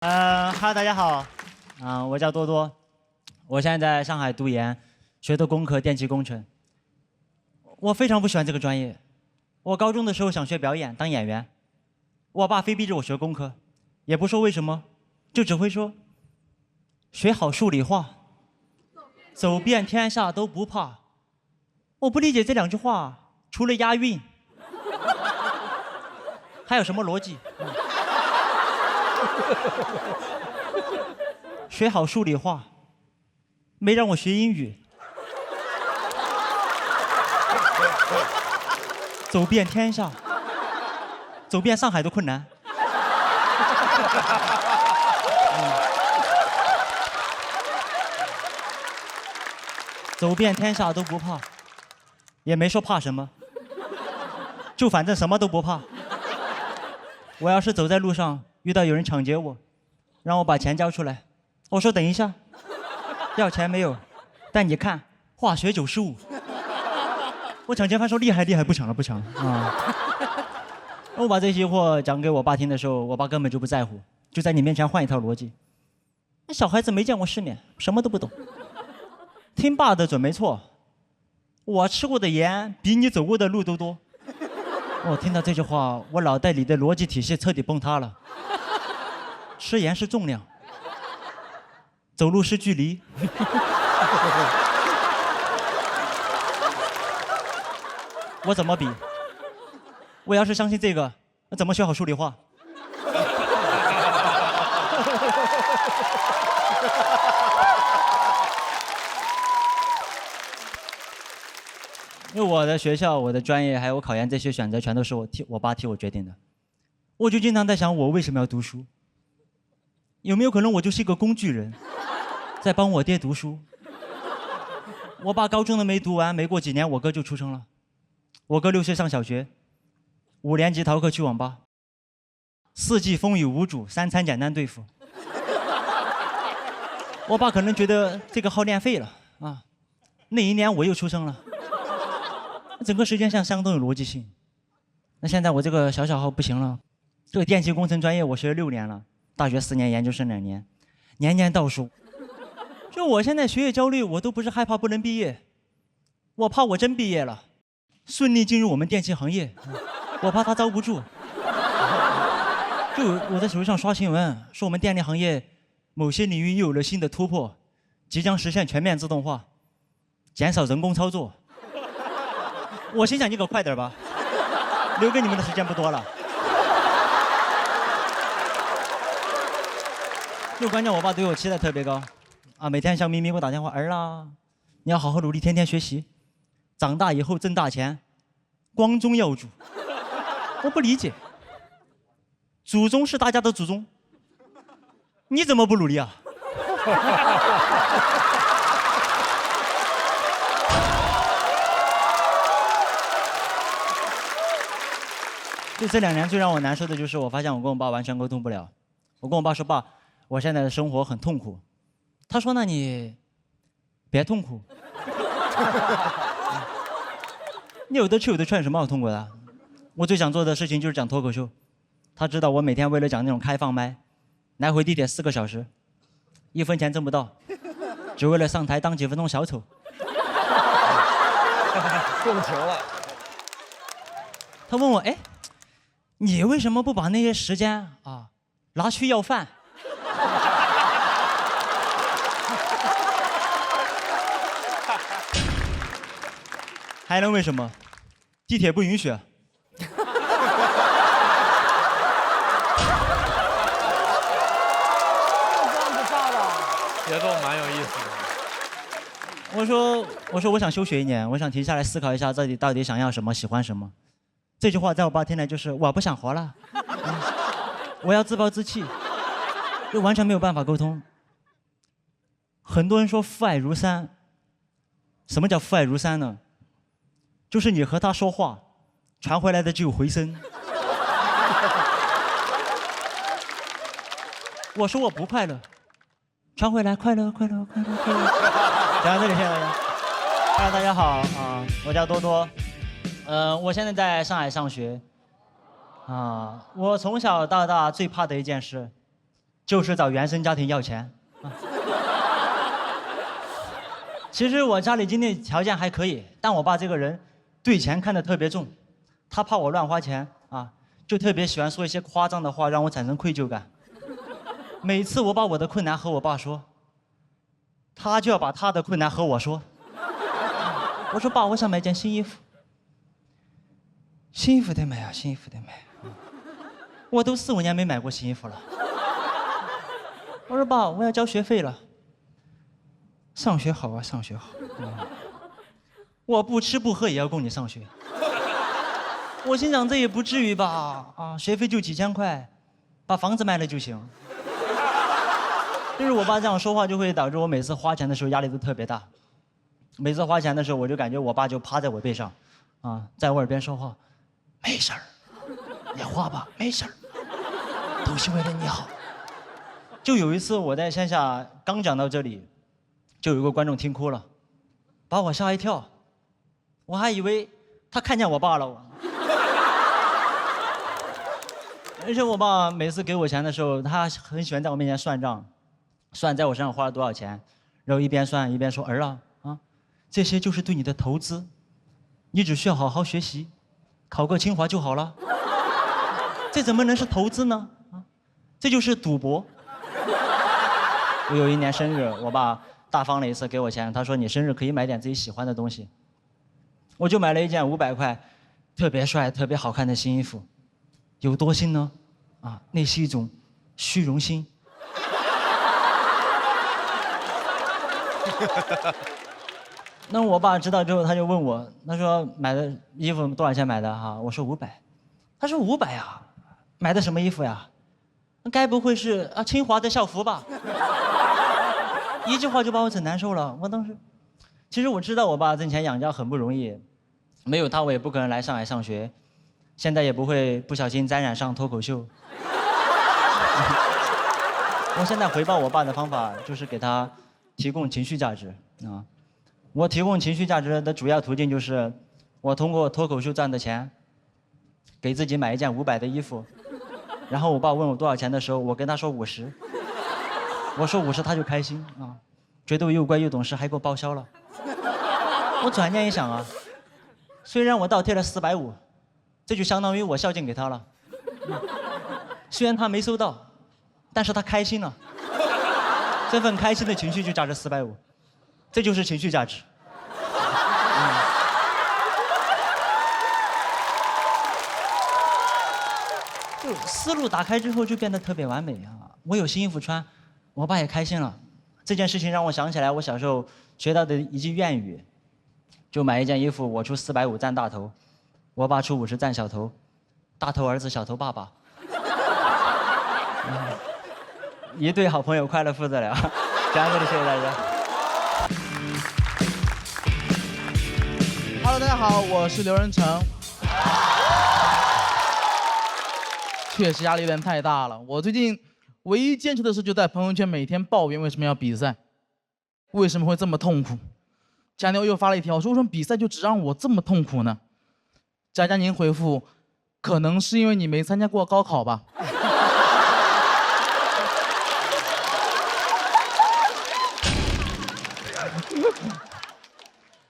哈，大家好，我叫多多，我现在在上海读研，学的工科电气工程。我非常不喜欢这个专业。我高中的时候想学表演，当演员，我爸非逼着我学工科，也不说为什么，就只会说学好数理化，走遍天下都不怕。我不理解这两句话，除了押韵，还有什么逻辑？学好数理化，没让我学英语。走遍天下，走遍上海的困难。走遍天下都不怕，也没说怕什么，就反正什么都不怕。我要是走在路上遇到有人抢劫我，让我把钱交出来，我说等一下，要钱没有，但你看化学95。我抢劫犯说厉害厉害，不抢了不抢了啊！我把这些货讲给我爸听的时候，我爸根本就不在乎，就在你面前换一套逻辑。那小孩子没见过世面，什么都不懂。听爸的准没错，我吃过的盐比你走过的路都多。我听到这句话，我脑袋里的逻辑体系彻底崩塌了。吃盐是重量，走路是距离。我怎么比？我要是相信这个，那怎么学好数理化？因为我的学校、我的专业还有我考研这些选择，全都是我爸替我决定的。我就经常在想，我为什么要读书？有没有可能我就是一个工具人，在帮我爹读书？我爸高中的没读完，没过几年，我哥就出生了。我哥6岁上小学，5年级逃课去网吧，4季风雨无阻，3餐简单对付。我爸可能觉得这个号练废了啊，那一年我又出生了，整个时间线相当有逻辑性。那现在我这个小号不行了，这个电气工程专业我学了6年了，大学4年，研究生2年，年年倒数。就我现在学业焦虑，我都不是害怕不能毕业，我怕我真毕业了，顺利进入我们电器行业，我怕他招不住。就我在手机上刷新闻，说我们电力行业某些领域又有了新的突破，即将实现全面自动化，减少人工操作。我心想你可快点吧，留给你们的时间不多了。就关键我爸对我期待特别高，每天向咪咪给我打电话，儿啊，你要好好努力，天天学习，长大以后挣大钱，光宗耀祖。我不理解，祖宗是大家的祖宗，你怎么不努力啊？就这2年最让我难受的就是，我发现我跟我爸完全沟通不了。我跟我爸说，爸，我现在的生活很痛苦。他说，那你别痛苦。你有的吃有的劝，什么好痛苦的？我最想做的事情就是讲脱口秀。他知道我每天为了讲那种开放麦，来回地铁4个小时，1分钱挣不到，只为了上台当几分钟小丑。共情了。他问我，哎，你为什么不把那些时间拿去要饭？还能为什么？地铁不允许。节奏蛮有意思的。我说我想休学1年，我想停下来思考一下自己到底想要什么，喜欢什么。这句话在我爸听来就是我不想活了，我要自暴自弃，就完全没有办法沟通。很多人说父爱如山，什么叫父爱如山呢？就是你和他说话，传回来的只有回声。我说我不快乐，传回来快乐快乐快乐快乐。讲到这里，谢谢大家。大家好我叫多多，我现在在上海上学。我从小到大最怕的一件事，就是找原生家庭要钱。其实我家里经济条件还可以，但我爸这个人对钱看得特别重，他怕我乱花钱啊，就特别喜欢说一些夸张的话，让我产生愧疚感。每次我把我的困难和我爸说，他就要把他的困难和我说。我说爸，我想买件新衣服。新衣服得买啊，新衣服得买。我都4、5年没买过新衣服了。我说爸，我要交学费了。上学好啊，上学好。我不吃不喝也要供你上学。我心想这也不至于吧？啊，学费就几千块，把房子卖了就行。就是我爸这样说话，就会导致我每次花钱的时候压力都特别大。每次花钱的时候，我就感觉我爸就趴在我背上，啊，在我耳边说话，没事儿，你花吧，没事儿，都是为了你好。就有一次我在线下刚讲到这里，就有一个观众听哭了，把我吓一跳，我还以为他看见我爸了。而且我爸每次给我钱的时候，他很喜欢在我面前算账，算在我身上花了多少钱，然后一边算一边说：“儿啊，这些就是对你的投资，你只需要好好学习，考个清华就好了。这怎么能是投资呢？啊，这就是赌博。”我有一年生日，我爸大方了一次给我钱，他说：“你生日可以买点自己喜欢的东西。”我就买了一件500块，特别帅、特别好看的新衣服。有多新呢？啊，那是一种虚荣心。那我爸知道之后，他就问我，他说买的衣服多少钱买的哈？我说500，他说500啊，买的什么衣服呀？该不会是清华的校服吧？一句话就把我整难受了。我当时，其实我知道我爸挣钱养家很不容易，没有他我也不可能来上海上学。现在也不会不小心沾染上脱口秀。我现在回报我爸的方法就是给他提供情绪价值啊。我提供情绪价值的主要途径就是我通过脱口秀赚的钱给自己买一件500的衣服，然后我爸问我多少钱的时候，我跟他说50，我说50他就开心啊，觉得我又乖又懂事，还给我报销了。我转念一想啊，虽然我倒贴了450。这就相当于我孝敬给他了，虽然他没收到，但是他开心了，这份开心的情绪就价值450，这就是情绪价值。就思路打开之后就变得特别完美啊！我有新衣服穿，我爸也开心了。这件事情让我想起来我小时候学到的一句谚语，就买一件衣服，我出450占大头。我爸出50占小头，大头儿子小头爸爸，一对好朋友快乐父子俩。讲到这里，谢谢大家。Hello， 大家好，我是刘仁成。确实压力有点太大了。我最近唯一坚持的事就在朋友圈每天抱怨为什么要比赛，为什么会这么痛苦。前天我又发了一条，说为什么比赛就只让我这么痛苦呢？佳佳您回复，可能是因为你没参加过高考吧。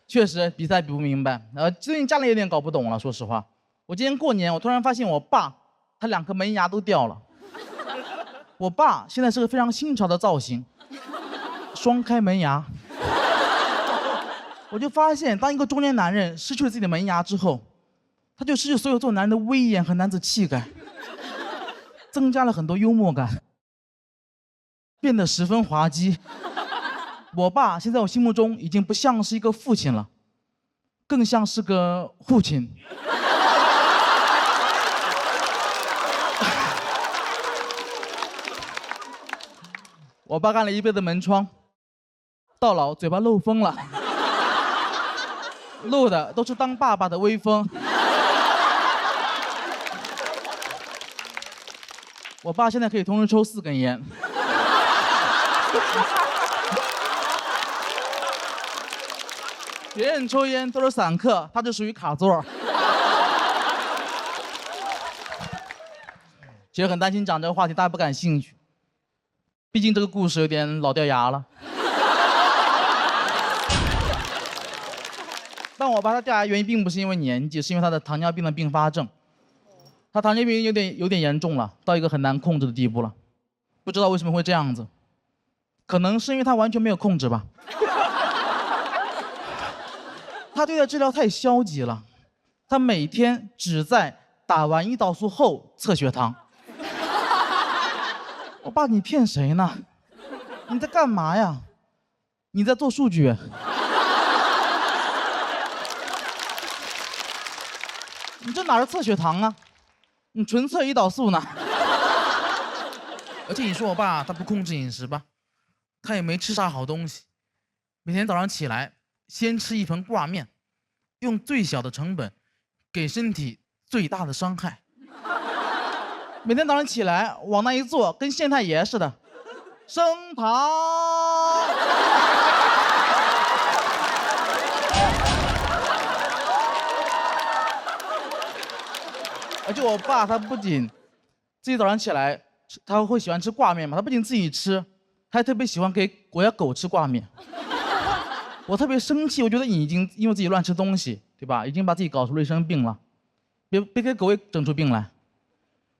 确实比赛比不明白，最近家里有点搞不懂了。说实话，我今年过年，我突然发现我爸他2颗门牙都掉了。我爸现在是个非常新潮的造型，双开门牙。我就发现，当一个中年男人失去了自己的门牙之后，他就失去所有做男人的威严和男子气概，增加了很多幽默感，变得十分滑稽。我爸现在我心目中已经不像是一个父亲了，更像是个父亲。我爸干了一辈子门窗，到老嘴巴漏风了，漏的都是当爸爸的威风。我爸现在可以同时抽4根烟。别人抽烟都是散客，他就属于卡座。其实很担心讲这个话题，大家不感兴趣。毕竟这个故事有点老掉牙了。但我爸他掉牙原因并不是因为年纪，是因为他的糖尿病的并发症。他糖尿病有点严重了，到一个很难控制的地步了。不知道为什么会这样子，可能是因为他完全没有控制吧。他对待治疗太消极了，他每天只在打完胰岛素后测血糖。我爸，你骗谁呢？你在干嘛呀？你在做数据。你这哪是测血糖啊？你纯测胰岛素呢。而且你说我爸他不控制饮食吧，他也没吃啥好东西，每天早上起来先吃一盆挂面，用最小的成本给身体最大的伤害。每天早上起来往那一坐，跟县太爷似的，升糖。而且我爸他不仅自己早上起来他会喜欢吃挂面嘛，他不仅自己吃，他还特别喜欢给我家狗吃挂面。我特别生气，我觉得你已经因为自己乱吃东西，对吧？已经把自己搞出了一身病了，别给狗也整出病来。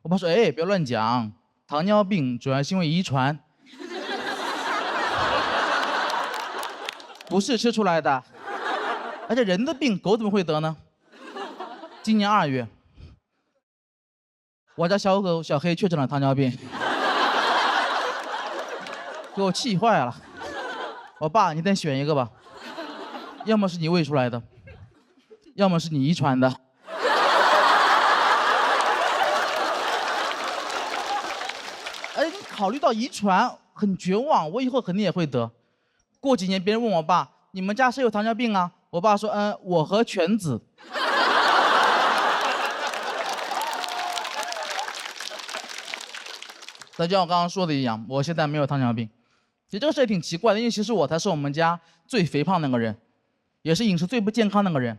我爸说：“哎，别乱讲，糖尿病主要是因为遗传，不是吃出来的。而且人的病，狗怎么会得呢？”今年2月，我家小狗小黑确诊了糖尿病，给我气坏了。我爸，你得选一个吧，要么是你喂出来的，要么是你遗传的。哎，你考虑到遗传，很绝望，我以后肯定也会得。过几年别人问我爸，你们家谁有糖尿病啊？我爸说，我和犬子。但就像我刚刚说的一样，我现在没有糖尿病。其实这个事也挺奇怪的，因为其实我才是我们家最肥胖那个人，也是饮食最不健康那个人，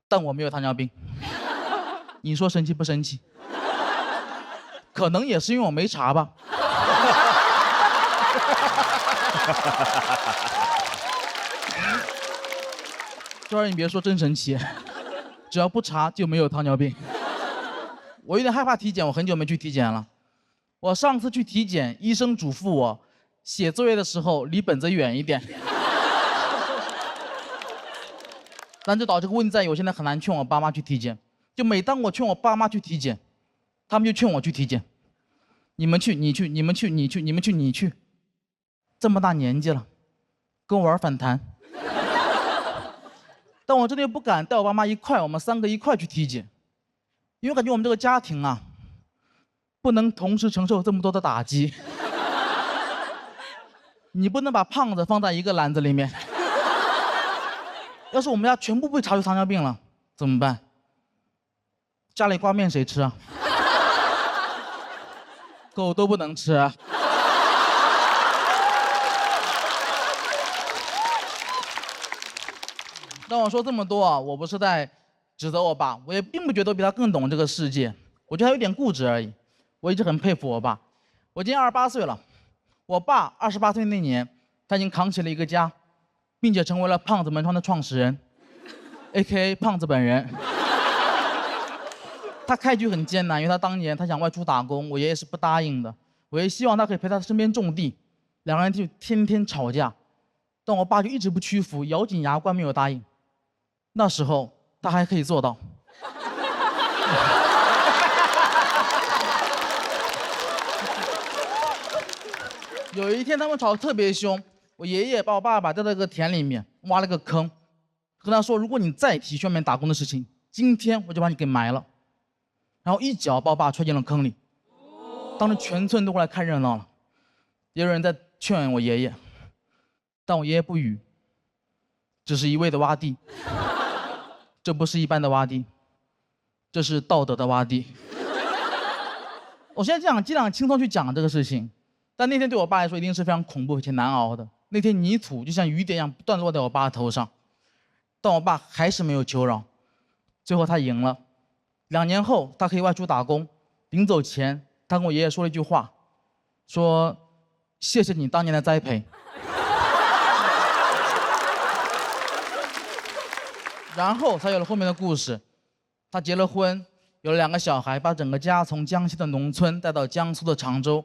但我没有糖尿病。你说神奇不神奇？可能也是因为我没查吧。这玩意儿你别说，真神奇，只要不查就没有糖尿病。我有点害怕体检，我很久没去体检了。我上次去体检，医生嘱咐我写作业的时候离本子远一点。但这导致个问题在于，我现在很难劝我爸妈去体检。就每当我劝我爸妈去体检，他们就劝我去体检。你们去，你去，你们去，你去，你们去，你去。这么大年纪了，跟我玩反弹。但我真的又不敢带我爸妈我们3个一块去体检，因为我感觉我们这个家庭啊，不能同时承受这么多的打击。你不能把胖子放在一个篮子里面。要是我们家全部被查出糖尿病了，怎么办？家里挂面谁吃啊？狗都不能吃啊。但我说这么多啊，我不是在指责我爸，我也并不觉得我比他更懂这个世界，我觉得他有点固执而已。我一直很佩服我爸。我今年28岁了，我爸28岁那年，他已经扛起了一个家，并且成为了胖子门窗的创始人 ，A.K.A. 胖子本人。他开局很艰难，因为他当年他想外出打工，我爷爷是不答应的。我也希望他可以陪他身边种地，两个人就天天吵架，但我爸就一直不屈服，咬紧牙关没有答应。那时候他还可以做到。有一天他们吵得特别凶，我爷爷把我爸爸带到一个田里面，挖了个坑，跟他说：“如果你再提去外面打工的事情，今天我就把你给埋了。”然后一脚把我爸踹进了坑里。当时全村都过来看热闹了，也有人在劝我爷爷，但我爷爷不语，只是一味的挖地。这不是一般的挖地，这是道德的挖地。我现在尽量轻松去讲这个事情，但那天对我爸来说一定是非常恐怖且难熬的。那天泥土就像雨点一样不断落在我爸的头上，但我爸还是没有求饶，最后他赢了。2年后他可以外出打工，临走前他跟我爷爷说了一句话，说谢谢你当年的栽培。然后才有了后面的故事。他结了婚，有了2个小孩，把整个家从江西的农村带到江苏的常州，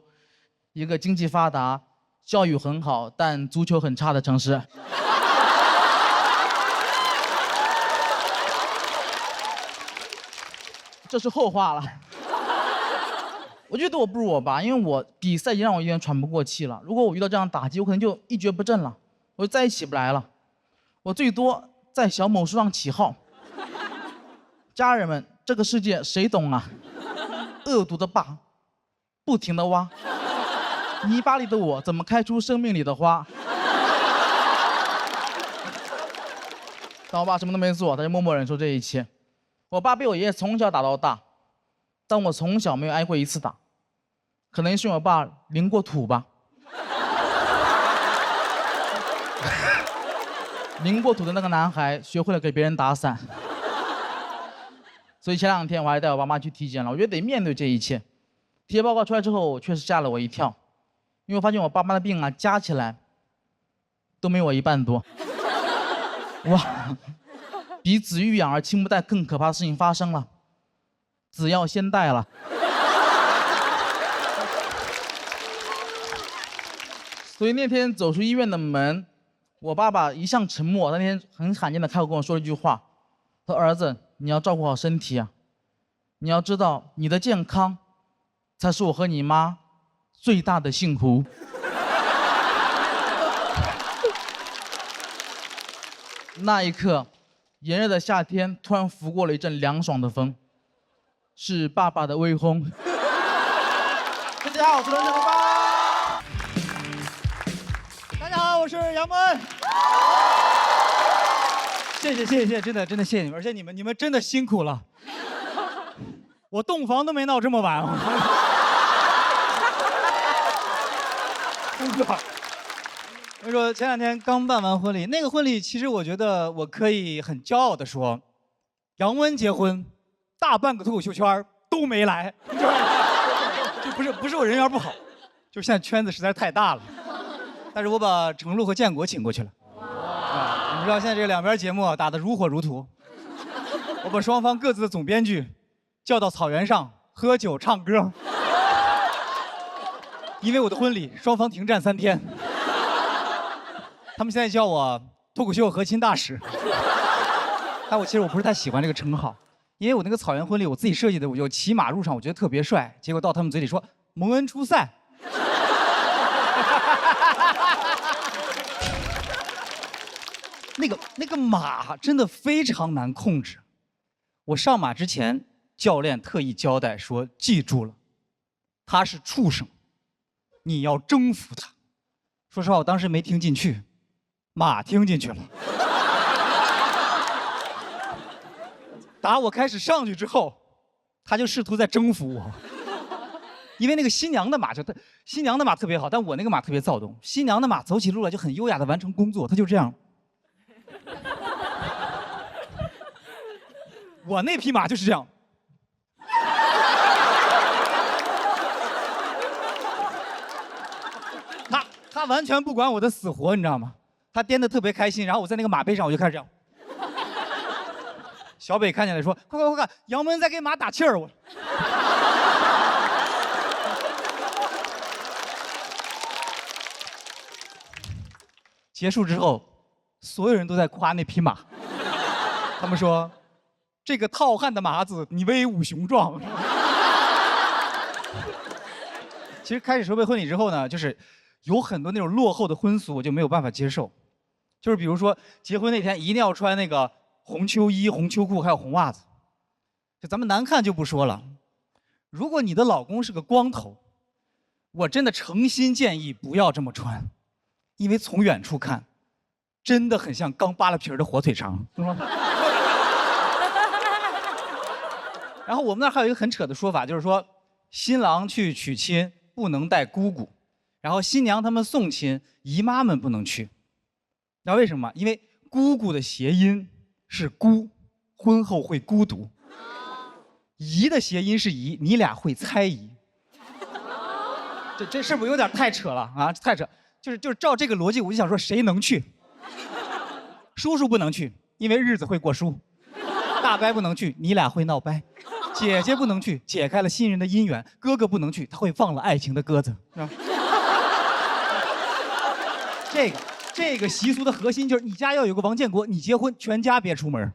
一个经济发达、教育很好但足球很差的城市。这是后话了。我觉得我不如我爸，因为我比赛已经让我有点喘不过气了。如果我遇到这样打击，我可能就一蹶不振了，我就再也起不来了。我最多在小某书上起号。家人们，这个世界谁懂啊？恶毒的爸，不停地挖，泥巴里的我怎么开出生命里的花？但我爸什么都没做，他就默默忍受这一切。我爸被我爷爷从小打到大，但我从小没有挨过1次打，可能是我爸领过土吧。领过土的那个男孩学会了给别人打伞。所以前2天我还带我爸妈去体检了，我觉得得面对这一切。体检报告出来之后，确实吓了我一跳，因为我发现我爸妈的病啊加起来都没我1半多。哇，比子欲养而亲不待更可怕的事情发生了，子要先带了。所以那天走出医院的门，我爸爸一向沉默，那天很罕见的开口跟我说了一句话，他说：“儿子，你要照顾好身体啊，你要知道你的健康才是我和你妈最大的幸福。”那一刻，炎热的夏天突然拂过了一阵凉爽的风，是爸爸的微风。大家好，我是龙小爸。大家好，我是杨蒙。谢谢，真的谢谢你们，而且你们真的辛苦了。我洞房都没闹这么晚。我说前2天刚办完婚礼，那个婚礼其实我觉得我可以很骄傲的说，杨温结婚，大半个脱口秀圈都没来，就不是我人缘不好，就是现在圈子实在是太大了。但是我把程璐和建国请过去了。你们知道现在这2边节目打得如火如荼，我把双方各自的总编剧叫到草原上喝酒唱歌，因为我的婚礼双方停战3天。他们现在叫我脱口秀和亲大使，但其实我不是太喜欢这个称号，因为我那个草原婚礼我自己设计的，我就骑马入场，我觉得特别帅，结果到他们嘴里说蒙恩出塞。那个马真的非常难控制，我上马之前，教练特意交代说，记住了，他是畜生，你要征服他。说实话，我当时没听进去。马听进去了。打我开始上去之后，他就试图在征服我。因为那个新娘的马新娘的马特别好，但我那个马特别躁动。新娘的马走起路来就很优雅的完成工作，他就这样。我那匹马就是这样。他完全不管我的死活，你知道吗？他颠得特别开心，然后我在那个马背上，我就开始这样。小北看见了说：“快，杨文在给马打气儿。”我。结束之后，所有人都在夸那匹马，他们说：“这个浩瀚的马子，你威武雄壮。”其实开始筹备婚礼之后呢，就是有很多那种落后的婚俗，我就没有办法接受。就是比如说结婚那天一定要穿那个红秋衣、红秋裤，还有红袜子。就咱们难看就不说了，如果你的老公是个光头，我真的诚心建议不要这么穿，因为从远处看，真的很像刚扒了皮儿的火腿肠，是吗？然后我们那儿还有一个很扯的说法，就是说新郎去娶亲不能带姑姑，然后新娘他们送亲，姨妈们不能去。知道为什么吗？因为姑姑的谐音是孤，婚后会孤独；姨的谐音是姨，你俩会猜疑。这是不是有点太扯了啊？太扯，就是照这个逻辑，我就想说，谁能去？叔叔不能去，因为日子会过书；大伯不能去，你俩会闹掰；姐姐不能去，解开了新人的姻缘；哥哥不能去，他会放了爱情的鸽子。这个习俗的核心就是你家要有个王建国，你结婚全家别出门。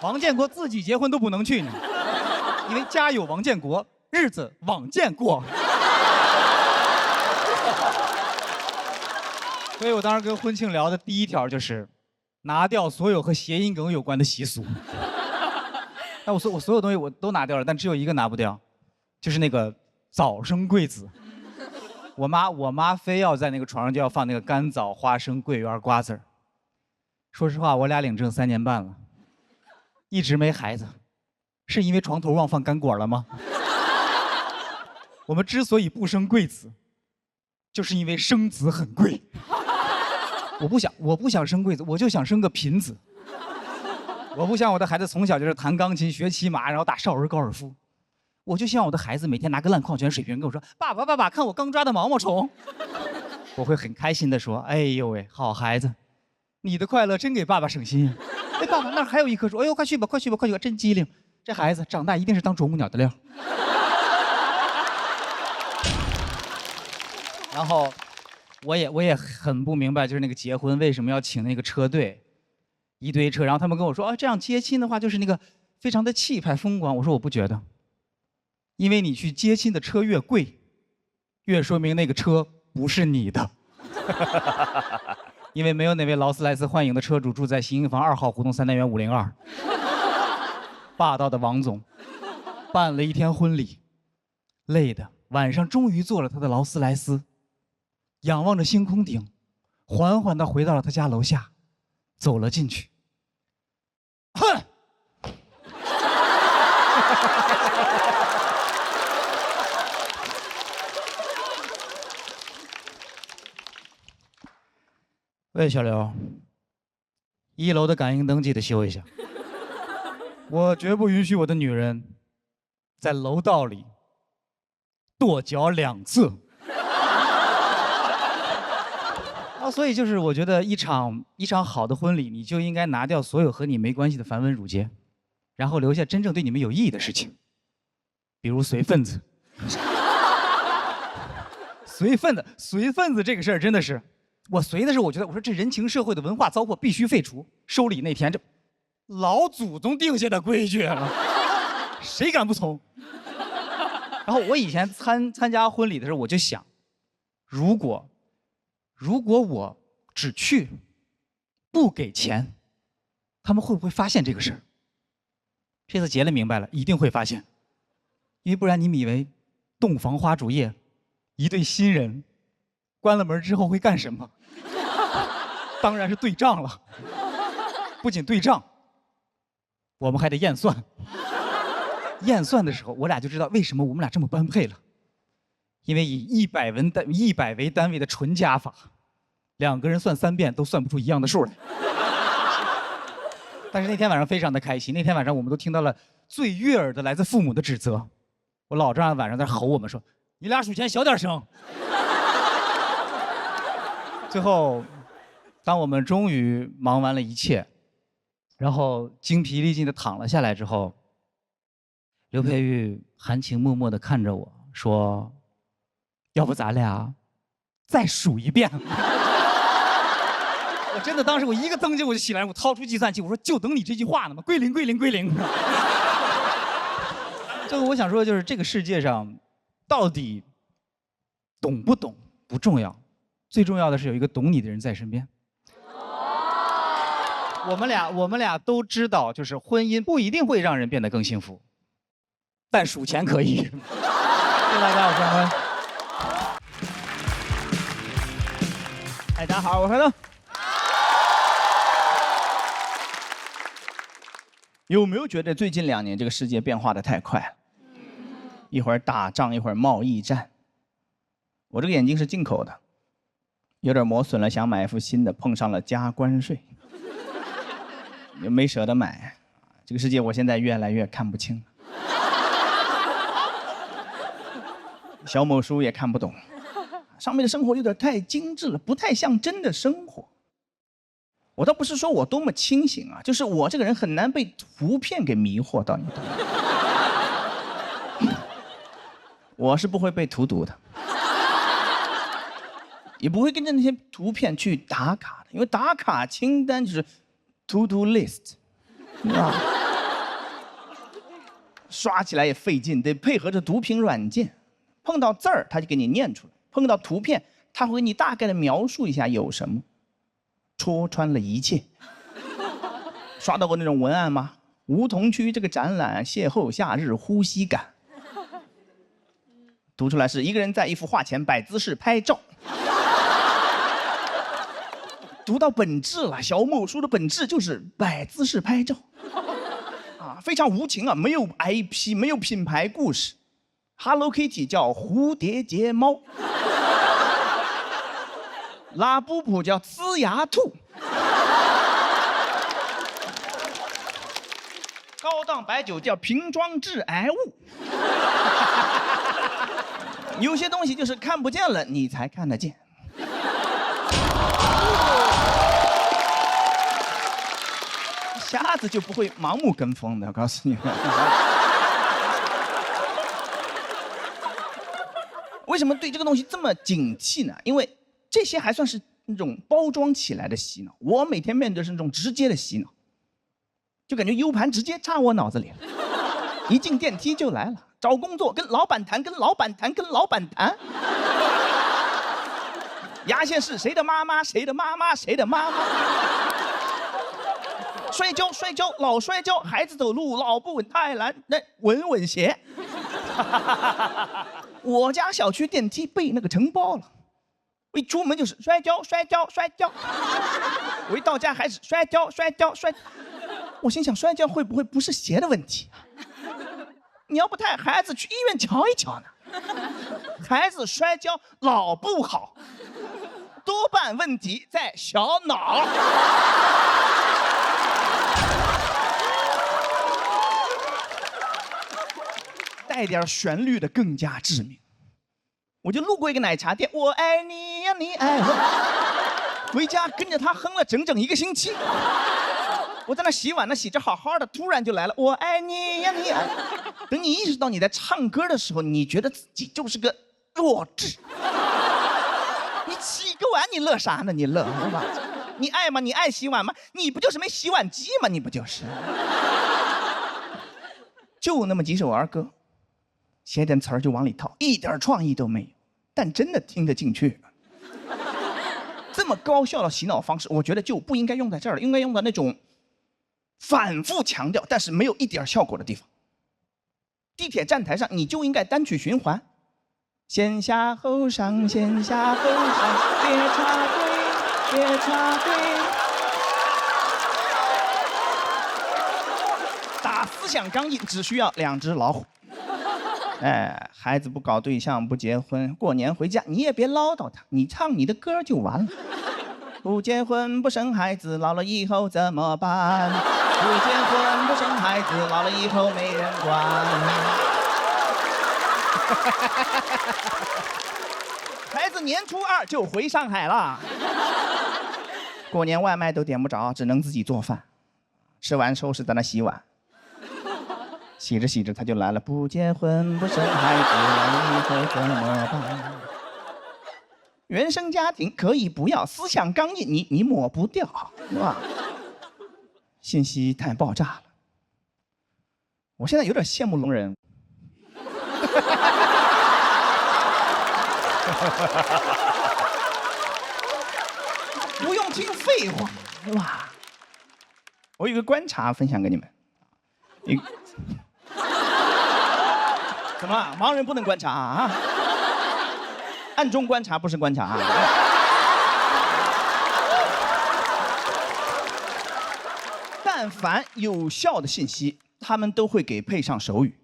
王建国自己结婚都不能去呢，因为家有王建国，日子网见过。所以我当时跟婚庆聊的第一条就是拿掉所有和谐音梗有关的习俗。但我所有东西我都拿掉了，但只有一个拿不掉，就是那个早生贵子。我妈非要在那个床上就要放那个干枣、花生、桂圆、瓜子儿。说实话，我俩领证3年半了，一直没孩子，是因为床头忘放干果了吗？我们之所以不生贵子，就是因为生子很贵。我不想生贵子，我就想生个贫子。我不想我的孩子从小就是弹钢琴、学骑马，然后打少儿高尔夫。我就希望我的孩子每天拿个烂矿泉水瓶跟我说：“爸爸，爸爸，看我刚抓的毛毛虫。”我会很开心地说：“哎呦喂，好孩子，你的快乐真给爸爸省心。哎，爸爸那儿还有一棵树，哎呦，快去吧，快去吧，快去吧，真机灵。这孩子长大一定是当啄木鸟的料。”然后我也很不明白，就是那个结婚为什么要请那个车队，一堆车，然后他们跟我说：“啊，这样接亲的话就是那个非常的气派风光。”我说我不觉得。因为你去接亲的车越贵，越说明那个车不是你的。因为没有哪位劳斯莱斯幻影的车主住在新营房2号胡同3单元502。霸道的王总办了一天婚礼，累的晚上终于坐了他的劳斯莱斯，仰望着星空顶，缓缓地回到了他家楼下，走了进去。哼！喂，小刘，1楼的感应灯记得修一下。我绝不允许我的女人在楼道里跺脚2次。所以就是我觉得一场好的婚礼，你就应该拿掉所有和你没关系的繁文缛节，然后留下真正对你们有意义的事情，比如随份子。随份子这个事儿真的是。我随的是，我觉得我说这人情社会的文化糟粕必须废除。收礼那天，这老祖宗定下的规矩了，谁敢不从？然后我以前参加婚礼的时候，我就想，如果我只去不给钱，他们会不会发现这个事儿？这次结了明白了，一定会发现，因为不然你们以为洞房花烛夜，一对新人关了门之后会干什么？当然是对账了。不仅对账，我们还得验算。验算的时候，我俩就知道为什么我们俩这么般配了。因为以100为单位的纯加法，2个人算3遍都算不出一样的数来。但是那天晚上非常的开心，那天晚上我们都听到了最悦耳的来自父母的指责。我老丈人晚上在吼我们说：“你俩数钱小点声。”最后，当我们终于忙完了一切，然后精疲力尽的躺了下来之后，刘佩玉含情脉脉的看着我说：“要不咱俩再数一遍？”我真的当时我一个蹬筋我就起来，我掏出计算器，我说就等你这句话呢嘛，归零归零归零。这个我想说就是这个世界上，到底懂不懂不重要。最重要的是有一个懂你的人在身边。我们俩都知道，就是婚姻不一定会让人变得更幸福，但数钱可以。谢谢大家，我是杨坤。大家好，我是灯。有没有觉得最近2年这个世界变化的太快了？一会儿打仗，一会儿贸易战。我这个眼镜是进口的。有点磨损了，想买一副新的，碰上了加关税，也没舍得买。这个世界我现在越来越看不清了。小某书也看不懂，上面的生活有点太精致了，不太像真的生活。我倒不是说我多么清醒啊，就是我这个人很难被图片给迷惑到，你懂吗？我是不会被荼毒的，也不会跟着那些图片去打卡的，因为打卡清单就是 to do list， 啊，刷起来也费劲，得配合着读屏软件，碰到字儿他就给你念出来，碰到图片他会给你大概的描述一下有什么，戳穿了一切。刷到过那种文案吗？梧桐区这个展览邂逅夏日呼吸感。读出来是一个人在一幅画前摆姿势拍照。读到本质了，小某书的本质就是摆姿势拍照，啊，非常无情啊，没有 IP， 没有品牌故事。Hello Kitty 叫蝴蝶结猫，拉布布叫呲牙兔，高档白酒叫瓶装致癌物。有些东西就是看不见了，你才看得见。瞎子就不会盲目跟风的，我告诉你们。为什么对这个东西这么警惕呢？因为这些还算是那种包装起来的洗脑，我每天面对的是那种直接的洗脑，就感觉 U 盘直接插我脑子里了，一进电梯就来了。找工作跟老板谈，跟老板谈，跟老板谈。牙线是谁的妈妈？谁的妈妈？谁的妈妈？摔跤，摔跤，老摔跤，孩子走路老不稳太难，那稳稳鞋。我家小区电梯被那个承包了，我一出门就是摔跤，摔跤，摔跤。我一到家还是摔跤，摔跤，摔。我心想，摔跤会不会不是鞋的问题？你要不带孩子去医院瞧一瞧呢？孩子摔跤老不好，多半问题在小脑。带点旋律的更加致命。我就路过一个奶茶店，我爱你呀，你爱我。回家跟着他哼了整整1个星期。我在那洗碗呢，洗着好好的，突然就来了，我爱你呀，你爱我。等你意识到你在唱歌的时候，你觉得自己就是个弱智。你洗个碗，你乐啥呢？你乐是吧？你爱吗？你爱洗碗吗？你不就是没洗碗机吗？你不就是？就那么几首儿歌，写点词儿就往里套，一点创意都没有，但真的听得进去。这么高效的洗脑方式，我觉得就不应该用在这儿了，应该用在那种反复强调但是没有一点效果的地方。地铁站台上你就应该单曲循环，先下后上，先下后上，别插队，别插队。打思想钢印只需要2只老虎。哎，孩子不搞对象不结婚，过年回家你也别唠叨他，你唱你的歌就完了。不结婚不生孩子，老了以后怎么办？不结婚不生孩子，老了以后没人管。孩子年初2就回上海了，过年外卖都点不着，只能自己做饭，吃完收拾在那洗碗。洗着洗着他就来了，不结婚不生孩子，老了以后怎么办？原生家庭可以不要，思想钢印你抹不掉，是吧？信息太爆炸了，我现在有点羡慕聋人。不用听废话，是吧？我有个观察分享给你们。怎么了？盲人不能观察啊？暗中观察不是观察啊。但凡有效的信息，他们都会给配上手语。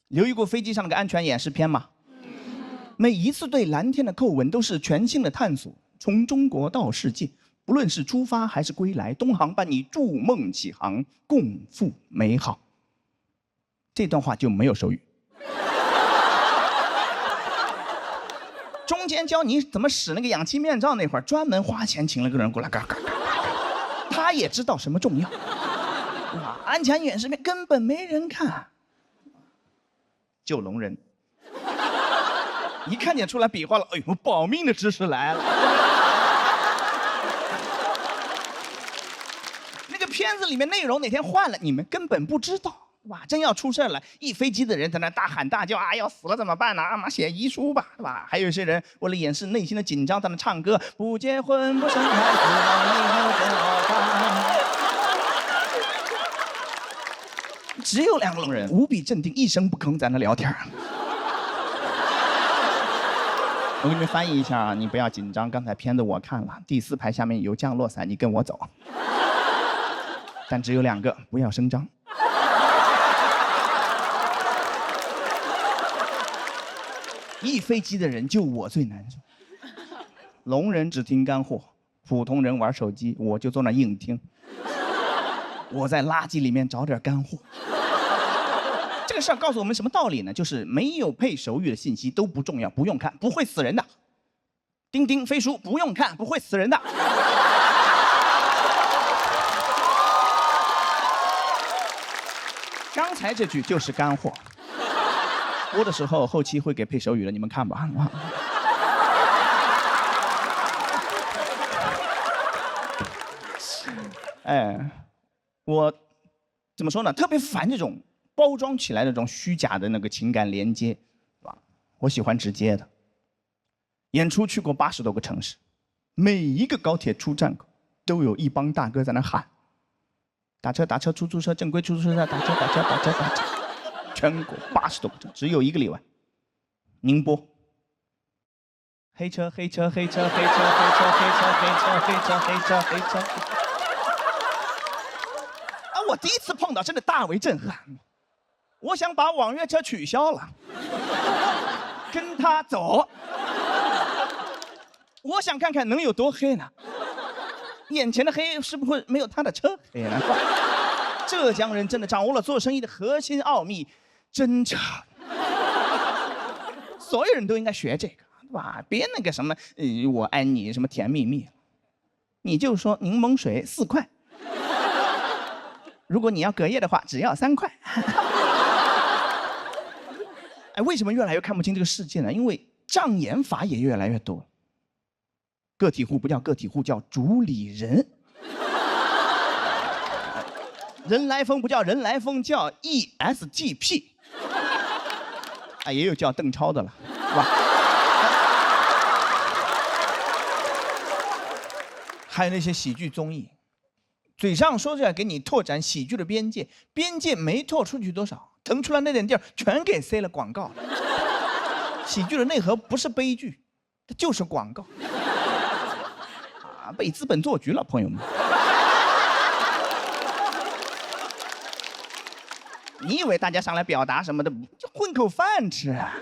留意过飞机上那个安全演示片吗？每一次对蓝天的叩问都是全新的探索，从中国到世界，不论是出发还是归来，东航伴你筑梦起航，共赴美好。这段话就没有手语。中间教你怎么使那个氧气面罩那会儿，专门花钱请了个人过来，嘎嘎嘎嘎，他也知道什么重要。安全演示片根本没人看，救聋人，一看见出来比划了，哎呦，保命的知识来了。那个片子里面内容哪天换了，你们根本不知道。哇，真要出事了，一飞机的人在那大喊大叫啊，要死了怎么办呢？啊妈，写遗书吧，对吧？还有一些人为了掩饰内心的紧张，在那唱歌，不结婚不生孩子，以后真好看。只有2个聋人，无比镇定，一声不吭在那聊天。我给你们翻译一下啊，你不要紧张，刚才片子我看了，第4排下面有降落伞，你跟我走。但只有2个，不要声张。一飞机的人就我最难受，聋人只听干货，普通人玩手机，我就坐那硬听。我在垃圾里面找点干货。这个事儿告诉我们什么道理呢？就是没有配手语的信息都不重要，不用看，不会死人的。钉钉飞书不用看，不会死人的。刚才这句就是干货。播的时候后期会给配手语的，你们看吧。哎，我怎么说呢？特别烦这种包装起来的这种虚假的那个情感连接，是吧？我喜欢直接的。演出去过80多个城市，每一个高铁出站口都有一帮大哥在那喊：打车打车，出租车正规出租车，打车打车打车打车。全国80多个城，只有一个例外，宁波。黑车黑车黑车黑车黑车黑车黑车黑车黑车黑车。啊！我第一次碰到，真的大为震撼。我想把网约车取消了，跟他走。我想看看能有多黑呢？眼前的黑是不是没有他的车黑呢？浙江人真的掌握了做生意的核心奥秘，真诚。所有人都应该学这个，对吧？别那个什么，我爱你什么甜蜜蜜，你就说柠檬水4块，如果你要隔夜的话，只要3块。哎，为什么越来越看不清这个世界呢？因为障眼法也越来越多。个体户不叫个体户，叫主理人。人来疯不叫人来疯，叫 ESGP。啊，也有叫邓超的了，是吧？还有那些喜剧综艺，嘴上说着给你拓展喜剧的边界，边界没拓出去多少，腾出来那点地儿全给塞了广告了。喜剧的内核不是悲剧，它就是广告。啊，被资本做局了，朋友们。你以为大家上来表达什么的，就混口饭吃啊？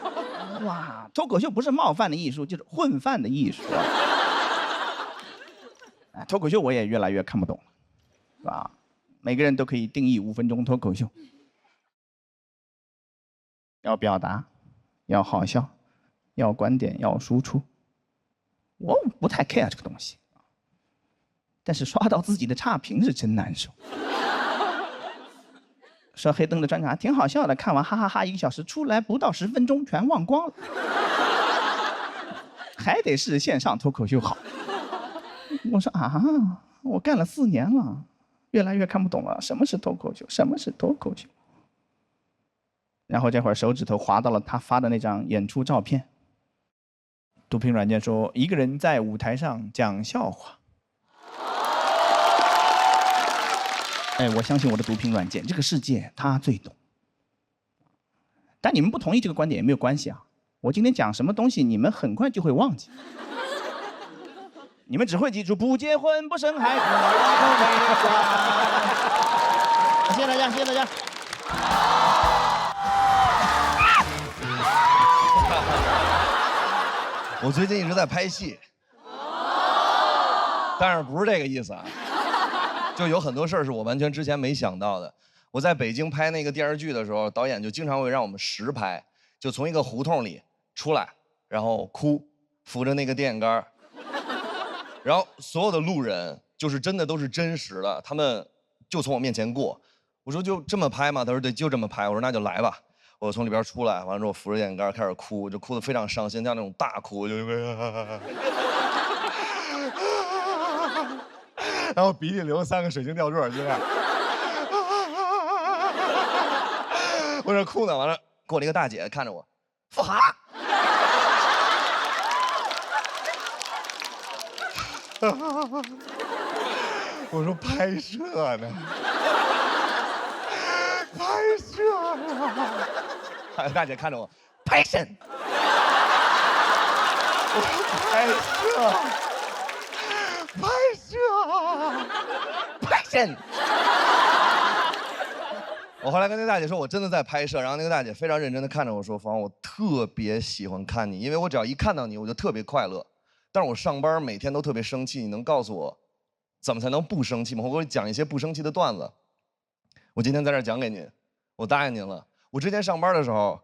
哇，脱口秀不是冒犯的艺术，就是混饭的艺术。脱口秀我也越来越看不懂了，是吧？每个人都可以定义5分钟脱口秀，要表达，要好笑，要观点，要输出。我不太 care 这个东西，但是刷到自己的差评是真难受。说黑灯的专场挺好笑的，看完哈哈哈1个小时，出来不到10分钟全忘光了。还得是线上脱口秀好。我说啊，我干了4年了，越来越看不懂了，什么是脱口秀？什么是脱口秀？然后这会儿手指头滑到了他发的那张演出照片。读屏软件说，一个人在舞台上讲笑话。哎，我相信我的读屏软件，这个世界他最懂。但你们不同意这个观点也没有关系啊。我今天讲什么东西，你们很快就会忘记。你们只会记住不结婚不生孩子。谢谢大家，谢谢大家。我最近一直在拍戏，但是不是这个意思啊。就有很多事儿是我完全之前没想到的。我在北京拍那个电视剧的时候，导演就经常会让我们实拍，就从一个胡同里出来，然后哭，扶着那个电线杆儿，然后所有的路人就是真的都是真实的，他们就从我面前过。我说就这么拍吗？他说对，就这么拍。我说那就来吧。我从里边出来，完了之后扶着电线杆开始哭，就哭得非常伤心，像那种大哭，就然后鼻涕流3个水晶吊坠，就这样。我这哭呢，完了过来一个大姐看着我，富航。我说拍摄呢，拍摄呢。还有大姐看着我，拍摄。我说拍摄。我后来跟那个大姐说，我真的在拍摄，然后那个大姐非常认真的看着我说，房，我特别喜欢看你，因为我只要一看到你，我就特别快乐。但是我上班每天都特别生气，你能告诉我怎么才能不生气吗？我给你讲一些不生气的段子。我今天在这儿讲给您，我答应您了。我之前上班的时候，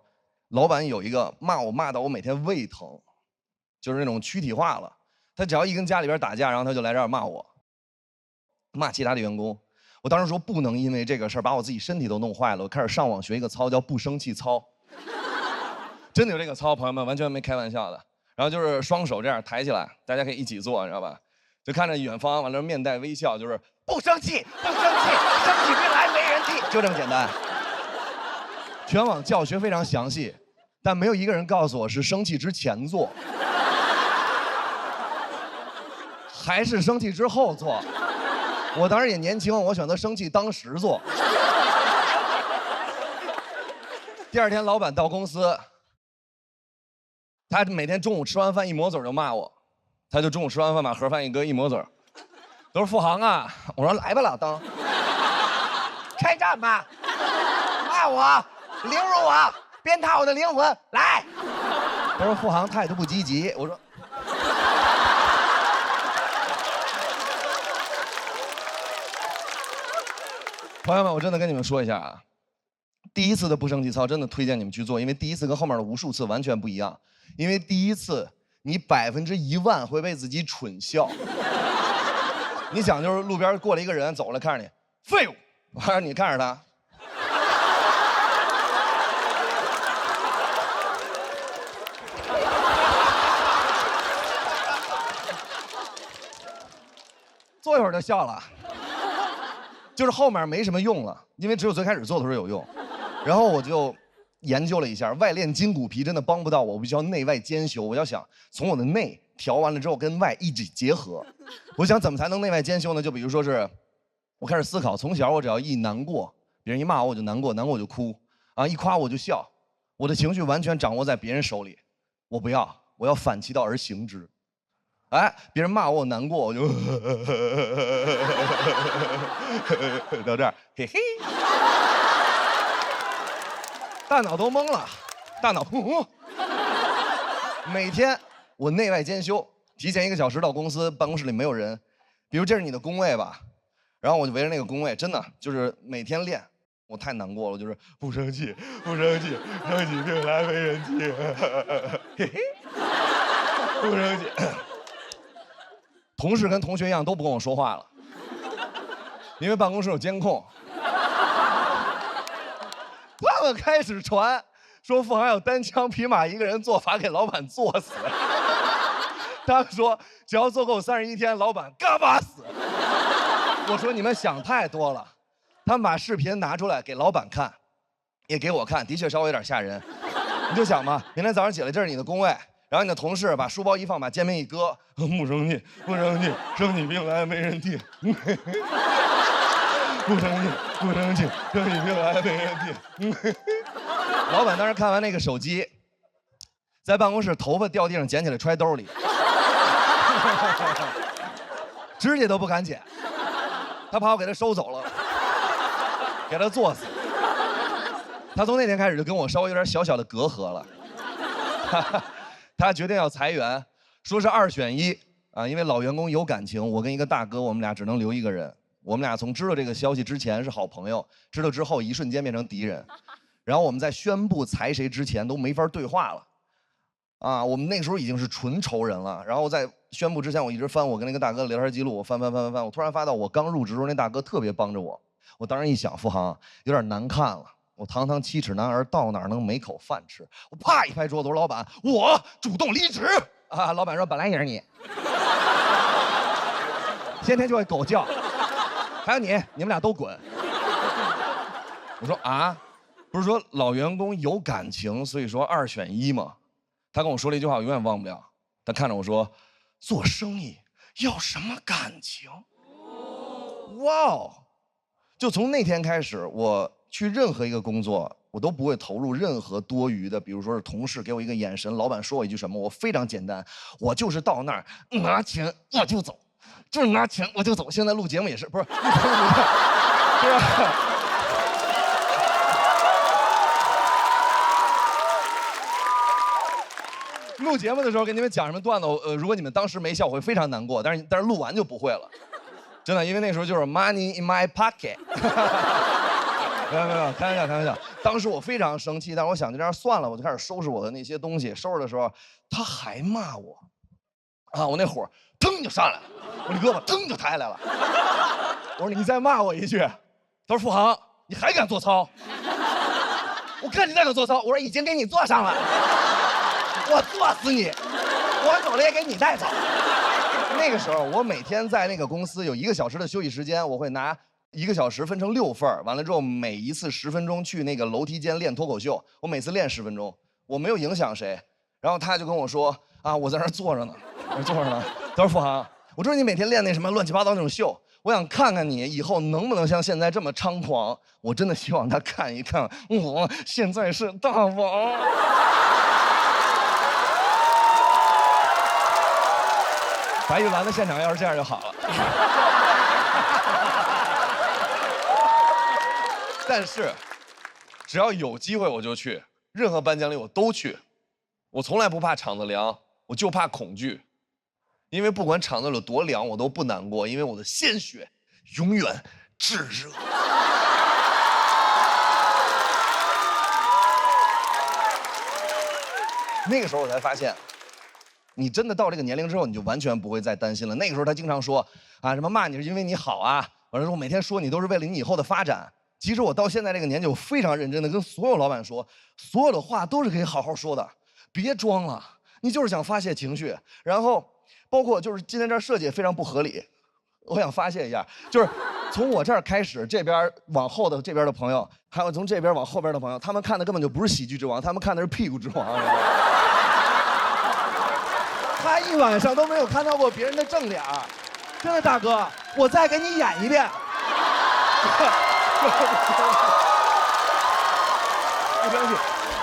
老板有一个骂我骂到我每天胃疼，就是那种躯体化了。他只要一跟家里边打架，然后他就来这儿骂我，骂其他的员工。我当时说不能因为这个事儿把我自己身体都弄坏了。我开始上网学一个操，叫不生气操。真的有这个操，朋友们，完全没开玩笑的。然后就是双手这样抬起来，大家可以一起做，你知道吧？就看着远方，完了面带微笑，就是不生气，不生气，生起病来没人替，就这么简单。全网教学非常详细，但没有一个人告诉我是生气之前做，还是生气之后做。我当时也年轻，我选择生气当时做。第二天老板到公司，他每天中午吃完饭一抹嘴就骂我，他就中午吃完饭把盒饭一搁一抹嘴，都是富航啊。我说来吧老登，开战吧，骂我，凌辱我，鞭挞我的灵魂，来。他说富航态度不积极，我说。朋友们，我真的跟你们说一下啊，第一次的不生气操真的推荐你们去做，因为第一次跟后面的无数次完全不一样。因为第一次你100%会被自己蠢笑。你想，就是路边过来一个人走了，看着你，废物，完了你看着他，坐一会儿就笑了。就是后面没什么用了，因为只有最开始做的时候有用。然后我就研究了一下，外练筋骨皮真的帮不到我，我必须要内外兼修。我要想从我的内调完了之后跟外一起结合。我想怎么才能内外兼修呢？就比如说是，我开始思考，从小我只要一难过，别人一骂我我就难过，难过我就哭，啊一夸我就笑，我的情绪完全掌握在别人手里。我不要，我要反其道而行之。哎，别人骂我，我难过，我就到这儿，嘿嘿，大脑都懵了，大脑每天我内外兼修，提前1个小时到公司，办公室里没有人，比如这是你的工位吧，然后我就围着那个工位，真的就是每天练。我太难过了，就是不生气，不生气，生起病来没人替，嘿嘿，不生气。同事跟同学一样都不跟我说话了，因为办公室有监控。他们开始传说富航有单枪匹马一个人做法给老板做死。他们说只要做够31天，老板嘎巴死。我说你们想太多了。他们把视频拿出来给老板看，也给我看，的确稍微有点吓人。你就想嘛，明天早上起来这是你的工位。然后你的同事把书包一放，把肩膀一搁，不生气，不生气，生起病来没人替。不生气，不生气，生起病来没人替。老板当时看完那个手机，在办公室头发掉地上捡起来揣兜里，指甲都不敢剪，他怕我给他收走了，给他做死。他从那天开始就跟我稍微有点小小的隔阂了。他决定要裁员，说是2选1啊，因为老员工有感情，我跟一个大哥，我们俩只能留一个人。我们俩从知道这个消息之前是好朋友，知道之后一瞬间变成敌人。然后我们在宣布裁谁之前都没法对话了。啊，我们那时候已经是纯仇人了。然后在宣布之前，我一直翻我跟那个大哥的聊天记录，我翻，我突然发到我刚入职时候那大哥特别帮着我。我当时一想，付航有点难看了。我堂堂7尺男儿，到哪儿能没口饭吃？我啪一拍桌子，我说老板，我主动离职啊！老板说本来也是你，天天就会狗叫，还有你们俩都滚。我说啊，不是说老员工有感情，所以说2选1吗？他跟我说了一句话，我永远忘不了。他看着我说，做生意要什么感情？哇哦！就从那天开始，我去任何一个工作，我都不会投入任何多余的，比如说是同事给我一个眼神，老板说我一句什么，我非常简单，我就是到那儿拿钱我就走，就是拿钱我就走。现在录节目也是，不是？对吧？录节目的时候给你们讲什么段子，如果你们当时没笑，我会非常难过。但是录完就不会了，真的，因为那时候就是 money in my pocket。没有，开玩笑。当时我非常生气，但是我想就这样算了，我就开始收拾我的那些东西。收拾的时候，他还骂我，啊，我那火腾就上来了，我这胳膊腾就抬起来了。我说你再骂我一句，他说付航，你还敢做操？我看你再敢做操，我说已经给你做上了。我做死你！我走了也给你带走。那个时候，我每天在那个公司有1个小时的休息时间，我会拿1个小时分成6份，完了之后每一次10分钟去那个楼梯间练脱口秀，我每次练10分钟，我没有影响谁。然后他就跟我说啊，我在那儿坐着呢，我坐着呢。他说付航，我说你每天练那什么乱七八糟那种秀，我想看看你以后能不能像现在这么猖狂。我真的希望他看一看，我现在是大王。白玉兰的现场要是这样就好了。但是，只要有机会我就去，任何颁奖礼我都去。我从来不怕场子凉，我就怕恐惧。因为不管场子有多凉，我都不难过，因为我的鲜血永远炙热。那个时候我才发现。你真的到这个年龄之后，你就完全不会再担心了。那个时候他经常说，啊，什么骂你是因为你好啊，完了说我每天说你都是为了你以后的发展。其实我到现在这个年纪，我非常认真的跟所有老板说，所有的话都是可以好好说的，别装了，你就是想发泄情绪。然后，包括就是今天这儿设计也非常不合理，我想发泄一下，就是从我这儿开始，这边往后的这边的朋友，还有从这边往后边的朋友，他们看的根本就不是喜剧之王，他们看的是屁股之王。他一晚上都没有看到过别人的正脸，真的，大哥，我再给你演一遍。不生气，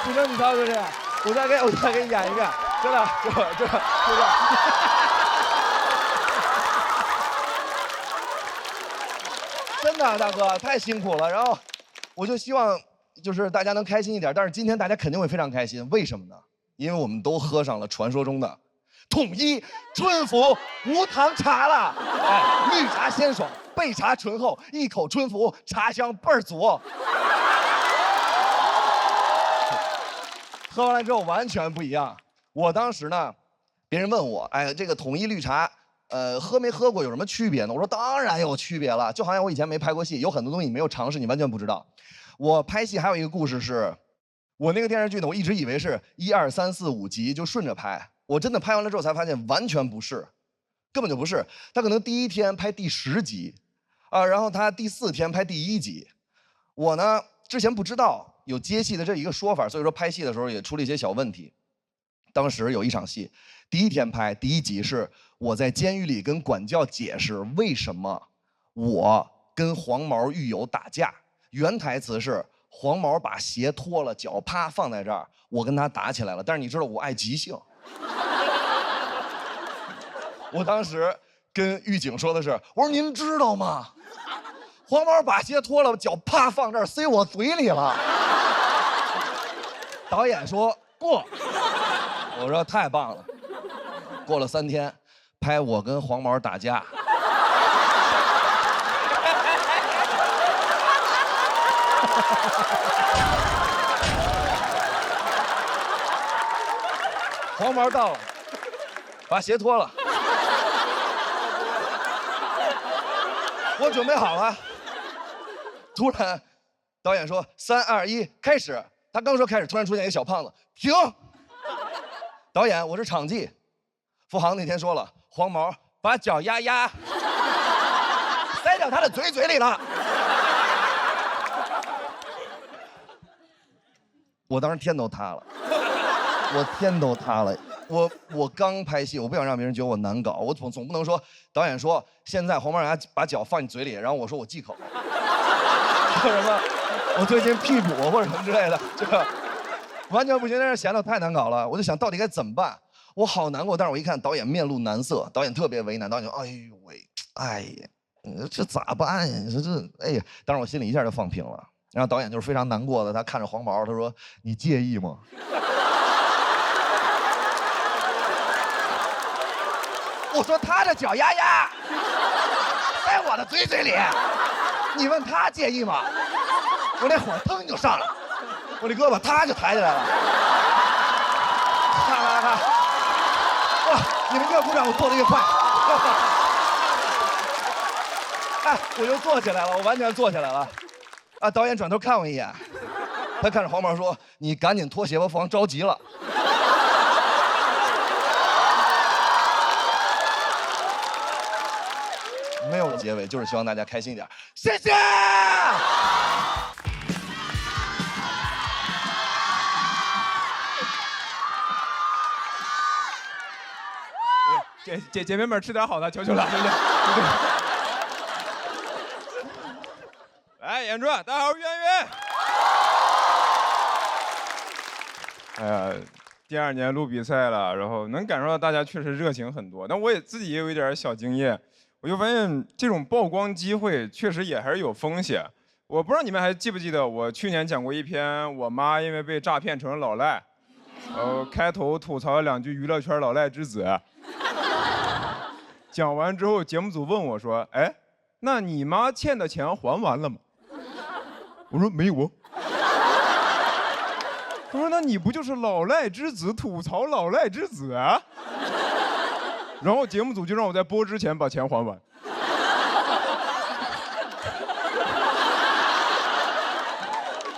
不生气，超就这样，我再给你演一遍，真的，就这。真的，大哥太辛苦了。然后，我就希望就是大家能开心一点，但是今天大家肯定会非常开心，为什么呢？因为我们都喝上了传说中的。统一春福无糖茶了，哎，绿茶鲜爽，焙茶醇厚，一口春福，茶香倍儿足。喝完了之后完全不一样。我当时呢，别人问我，哎，这个统一绿茶，喝没喝过有什么区别呢？我说当然有区别了，就好像我以前没拍过戏，有很多东西你没有尝试，你完全不知道。我拍戏还有一个故事是，我那个电视剧呢，我一直以为是1、2、3、4、5集就顺着拍。我真的拍完了之后才发现，完全不是，根本就不是。他可能第1天拍第10集，啊，然后他第4天拍第1集。我呢之前不知道有接戏的这一个说法，所以说拍戏的时候也出了一些小问题。当时有一场戏，第1天拍第1集是我在监狱里跟管教解释为什么我跟黄毛狱友打架，原台词是黄毛把鞋脱了，脚啪放在这儿，我跟他打起来了。但是你知道我爱即兴。我当时跟狱警说的是，我说您知道吗？黄毛把鞋脱了，脚啪放这儿塞我嘴里了。导演说过，我说太棒了。过了3天，拍我跟黄毛打架。黄毛到了，把鞋脱了。我准备好了，突然导演说3、2、1，开始。他刚说开始，突然出现一个小胖子，停。导演，我是场记。付航那天说了，黄毛把脚丫塞到他的嘴里了。我当时天都塌了，我天都塌了。我刚拍戏，我不想让别人觉得我难搞，我总不能说导演说现在黄毛牙把脚放你嘴里，然后我说我忌口，或者什么我最近屁股或者什么之类的，这个完全不行，那显得太难搞了。我就想到底该怎么办，我好难过。但是我一看导演面露难色，导演特别为难，导演说：“哎呦喂，哎呀，你这咋办呀？你说这，哎呀！”当时我心里一下就放平了。然后导演就是非常难过的，他看着黄毛，他说：“你介意吗？”我说他的脚丫在我的嘴里，你问他介意吗？我那火腾就上了，我这胳膊他就抬起来了。看，哇！你们越鼓掌，我做的越快。哎，我就坐起来了，我完全坐起来了。啊！导演转头看我一眼，他看着黄毛说：“你赶紧脱鞋吧，付航着急了。”没有结尾，就是希望大家开心一点。谢谢。姐妹们吃点好的，求求了，对不对？来，演出，大家好，我是袁云。哎呀，第2年录比赛了，然后能感受到大家确实热情很多，但我自己也有一点小经验。我就发现这种曝光机会确实也还是有风险。我不知道你们还记不记得，我去年讲过一篇我妈因为被诈骗成了老赖，开头吐槽了2句娱乐圈老赖之子。讲完之后，节目组问我说：“哎，那你妈欠的钱还完了吗？”我说没有哦。他说：“那你不就是老赖之子吐槽老赖之子啊？”然后节目组就让我在播之前把钱还完。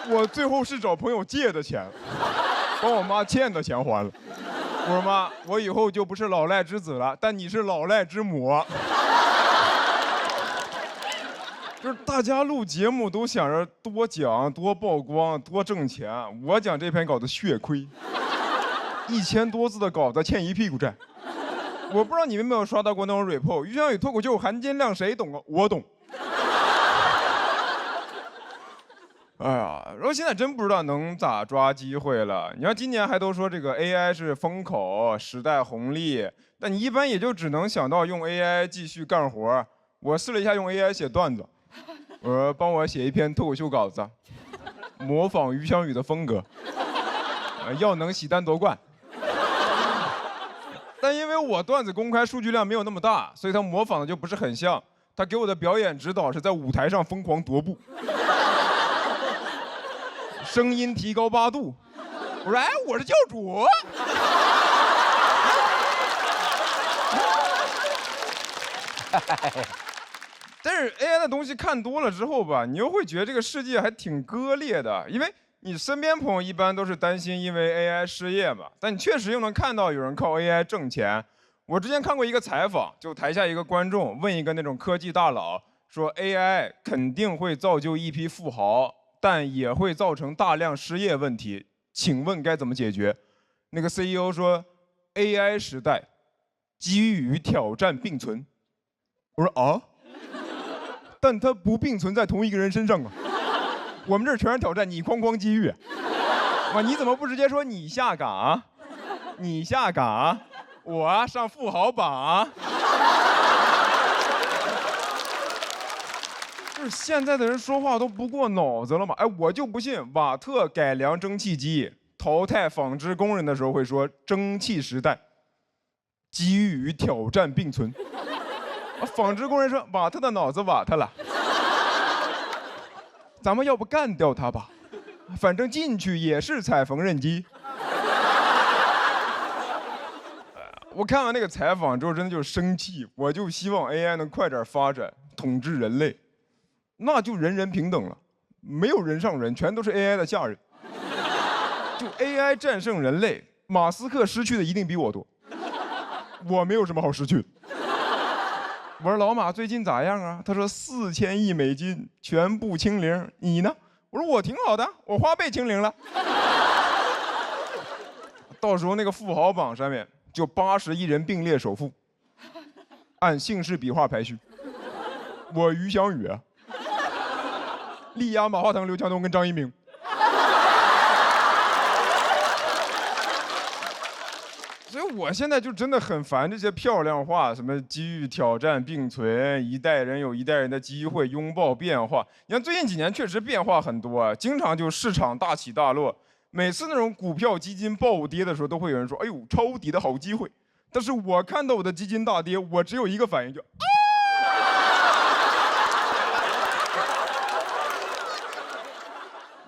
我最后是找朋友借的钱，把我妈欠的钱还了。我说妈，我以后就不是老赖之子了，但你是老赖之母。就是大家录节目都想着多讲、多曝光、多挣钱，我讲这篇稿子血亏，1000多字的稿子欠一屁股债。我不知道你们有没有刷到过那种 report， 于翔宇脱口秀含金量谁懂啊？我懂。哎呀，然后现在真不知道能咋抓机会了。你看今年还都说这个 AI 是风口、时代红利，但你一般也就只能想到用 AI 继续干活。我试了一下用 AI 写段子，我说帮我写一篇脱口秀稿子，模仿于翔宇的风格，要能喜单夺冠。但因为我段子公开数据量没有那么大，所以他模仿的就不是很像。他给我的表演指导是在舞台上疯狂踱步，声音提高8度。我说：“哎，我是教主。”但是 AI 的东西看多了之后吧，你又会觉得这个世界还挺割裂的，因为你身边朋友一般都是担心因为 AI 失业嘛，但你确实又能看到有人靠 AI 挣钱。我之前看过一个采访，就台下一个观众问一个那种科技大佬说 AI 肯定会造就一批富豪，但也会造成大量失业问题，请问该怎么解决？那个 CEO 说 AI 时代机遇与挑战并存。我说啊，但它不并存在同一个人身上啊。我们这儿全是挑战，你哐哐机遇。哇，你怎么不直接说你下岗？你下岗，我上富豪榜。就是现在的人说话都不过脑子了嘛？哎，我就不信瓦特改良蒸汽机、淘汰纺织工人的时候会说蒸汽时代，机遇与挑战并存。纺织工人说瓦特的脑子瓦特了。咱们要不干掉他吧，反正进去也是踩缝纫机。我看完那个采访之后，真的就是生气。我就希望 AI 能快点发展，统治人类，那就人人平等了，没有人上人，全都是 AI 的下人。就 AI 战胜人类，马斯克失去的一定比我多，我没有什么好失去的。我说老马最近咋样啊？他说4000亿美金全部清零，你呢？我说我挺好的，我花呗清零了。到时候那个富豪榜上面就80亿人并列首富，按姓氏笔画排序。我于翔宇啊，力压马化腾、刘强东跟张一鸣。所以我现在就真的很烦这些漂亮话，什么机遇、挑战并存，一代人有一代人的机会，拥抱变化。你看最近几年确实变化很多啊，经常就市场大起大落。每次那种股票基金暴跌的时候，都会有人说：“哎呦，抄底的好机会。”但是我看到我的基金大跌，我只有一个反应，就啊！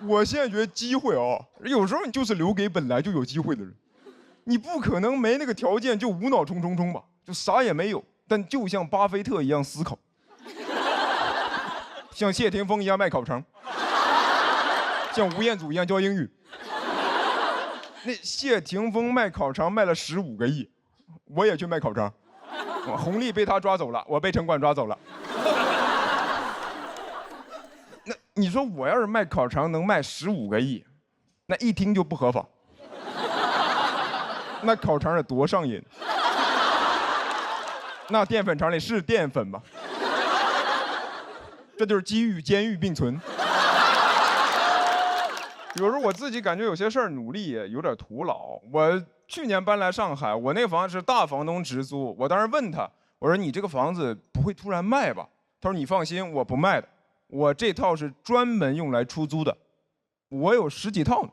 我现在觉得机会啊，有时候你就是留给本来就有机会的人。你不可能没那个条件就无脑冲吧，就啥也没有，但就像巴菲特一样思考，像谢霆锋一样卖烤肠，像吴彦祖一样教英语。那谢霆锋卖烤肠卖了15个亿，我也去卖烤肠，红利被他抓走了，我被城管抓走了。那你说我要是卖烤肠能卖15个亿，那一听就不合法。那烤肠得多上瘾，那淀粉肠里是淀粉吗？这就是机遇、监狱并存。有时候我自己感觉有些事儿努力也有点徒劳。我去年搬来上海，我那个房子是大房东直租，我当时问他，我说你这个房子不会突然卖吧？他说你放心，我不卖的，我这套是专门用来出租的，我有10几套呢。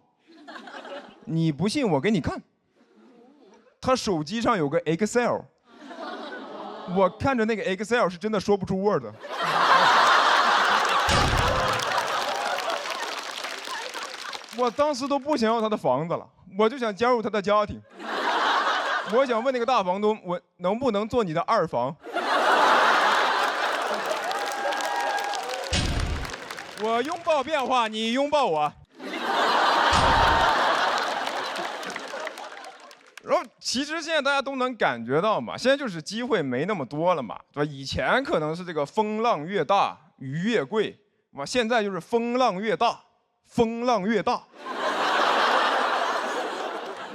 你不信我给你看。他手机上有个 Excel， 我看着那个 Excel 是真的说不出 Word。我当时都不想要他的房子了，我就想加入他的家庭。我想问那个大房东，我能不能做你的2房？我拥抱变化，你拥抱我。然后其实现在大家都能感觉到嘛，现在就是机会没那么多了嘛，对吧？以前可能是这个风浪越大鱼越贵，嘛，现在就是风浪越大风浪越大。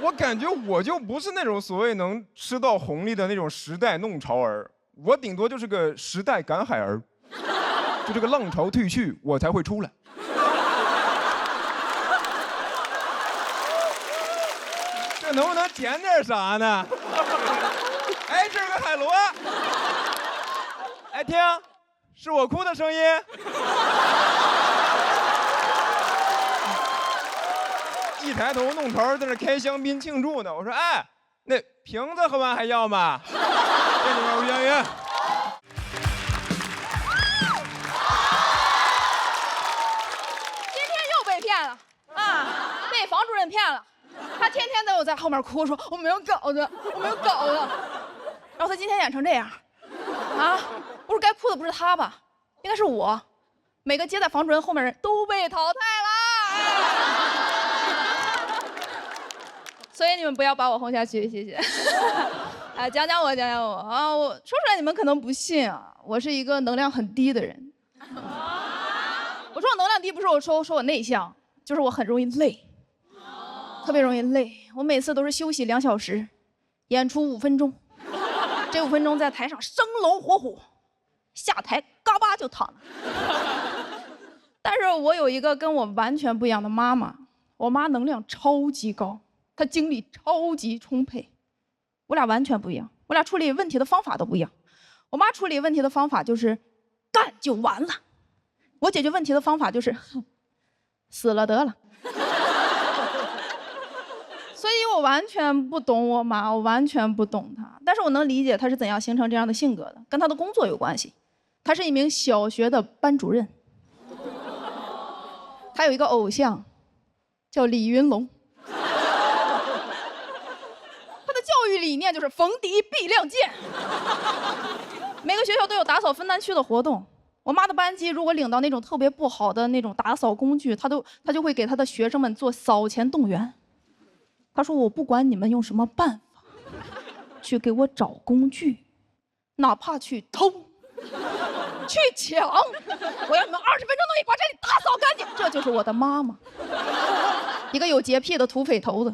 我感觉我就不是那种所谓能吃到红利的那种时代弄潮儿，我顶多就是个时代赶海儿，就这个浪潮退去，我才会出来。这能不能捡点啥呢？哎，这是个海螺。哎，听，是我哭的声音。一抬头，弄潮在那开香槟庆祝呢。我说，哎，那瓶子喝完还要吗？这里面吴佳云。今天又被骗了啊！被房主任骗了。他天天都有在后面哭，说我没有稿子，我没有稿子。然后他今天演成这样，啊，不是该哭的不是他吧？应该是我。每个接在房主任后面人都被淘汰了。所以你们不要把我轰下去，谢谢。啊，讲讲我啊！我说出来你们可能不信啊，我是一个能量很低的人。我说我能量低，不是我说我内向，就是我很容易累。特别容易累，我每次都是休息2小时，演出5分钟，这5分钟在台上生龙活虎，下台嘎巴就躺了。但是我有一个跟我完全不一样的妈妈，我妈能量超级高，她精力超级充沛，我俩完全不一样，我俩处理问题的方法都不一样。我妈处理问题的方法就是干就完了，我解决问题的方法就是死了得了。所以我完全不懂我妈，我完全不懂她，但是我能理解她是怎样形成这样的性格的，跟她的工作有关系。她是一名小学的班主任，她有一个偶像，叫李云龙。她的教育理念就是逢敌必亮剑。每个学校都有打扫分担区的活动。我妈的班级如果领到那种特别不好的那种打扫工具，她就会给她的学生们做扫前动员。她说：“我不管你们用什么办法，去给我找工具，哪怕去偷、去抢，我要你们20分钟内把这里打扫干净。”这就是我的妈妈，一个有洁癖的土匪头子。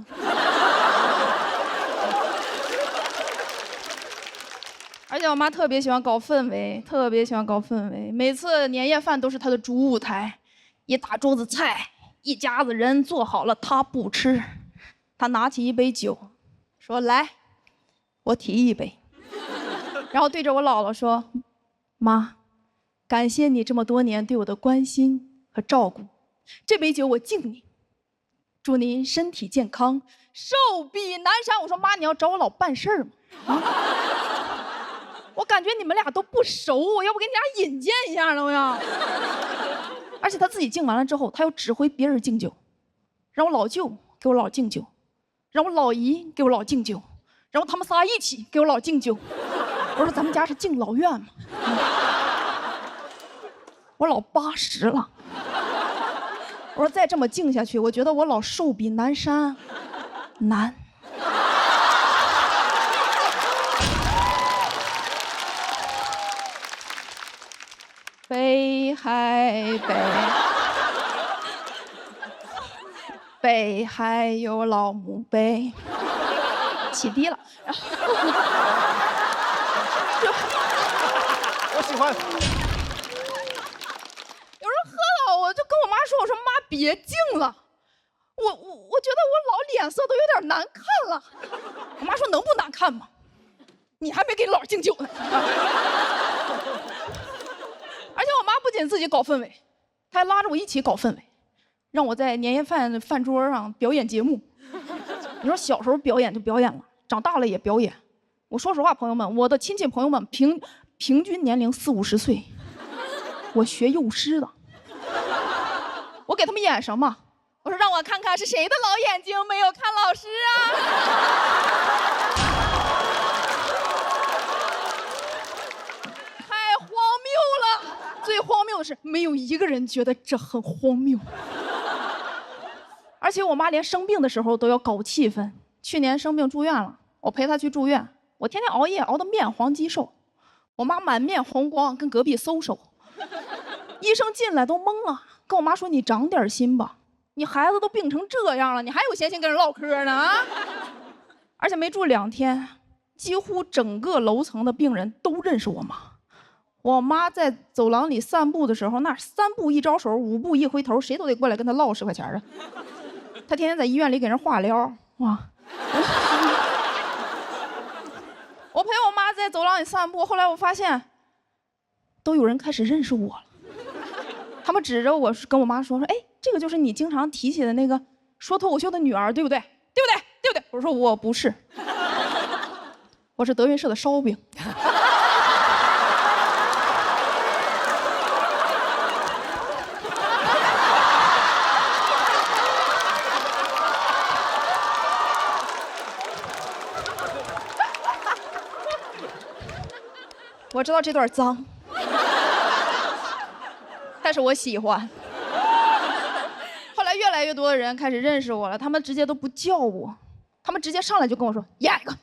而且我妈特别喜欢搞氛围，特别喜欢搞氛围。每次年夜饭都是她的主舞台，一大桌子菜，一家子人做好了，她不吃，她拿起一杯酒，说：“来，我提一杯。”然后对着我姥姥说：“妈，感谢你这么多年对我的关心和照顾，这杯酒我敬你，祝您身体健康，寿比南山。”我说：“妈，你要找我姥办事儿吗？”啊，我感觉你们俩都不熟，我要不给你俩引荐一下了，我要。而且他自己敬完了之后，他又指挥别人敬酒，让我老舅给我姥敬酒，让我老姨给我姥敬酒，然后他们仨一起给我姥敬酒。我说咱们家是敬老院嘛。我姥80了，我说再这么敬下去，我觉得我姥寿比南山难。北海北海有老墓碑，起低了。我喜欢。有人喝了，我就跟我妈说：“我说妈别敬了，我觉得我老脸色都有点难看了。”我妈说：“能不难看吗？你还没给姥敬酒呢。”而且我妈不仅自己搞氛围，她还拉着我一起搞氛围，让我在年夜饭饭桌上表演节目。你说小时候表演就表演了，长大了也表演。我说实话，朋友们，我的亲戚朋友们平均年龄40、50岁，我学幼师的。我给他们演什么？我说让我看看是谁的老眼睛没有看老师啊！太荒谬了！最荒谬的是，没有一个人觉得这很荒谬。而且我妈连生病的时候都要搞气氛。去年生病住院了，我陪她去住院，我天天熬夜熬得面黄肌瘦，我妈满面红光，跟隔壁搜手。医生进来都懵了，跟我妈说：“你长点心吧，你孩子都病成这样了，你还有闲心跟人唠嗑呢啊！”而且没住2天，几乎整个楼层的病人都认识我妈。我妈在走廊里散步的时候，那3步一招手，5步一回头，谁都得过来跟她唠10块钱啊。她天天在医院里给人化疗，哇！我陪我妈在走廊里散步，后来我发现，都有人开始认识我了。他们指着我跟我妈说：“哎，这个就是你经常提起的那个说脱口秀的女儿，对不对？对不对？对不对？”我说：“我不是，我是德云社的烧饼。”我知道这段脏，但是我喜欢。后来越来越多的人开始认识我了，他们直接都不叫我，他们直接上来就跟我说：“演一个，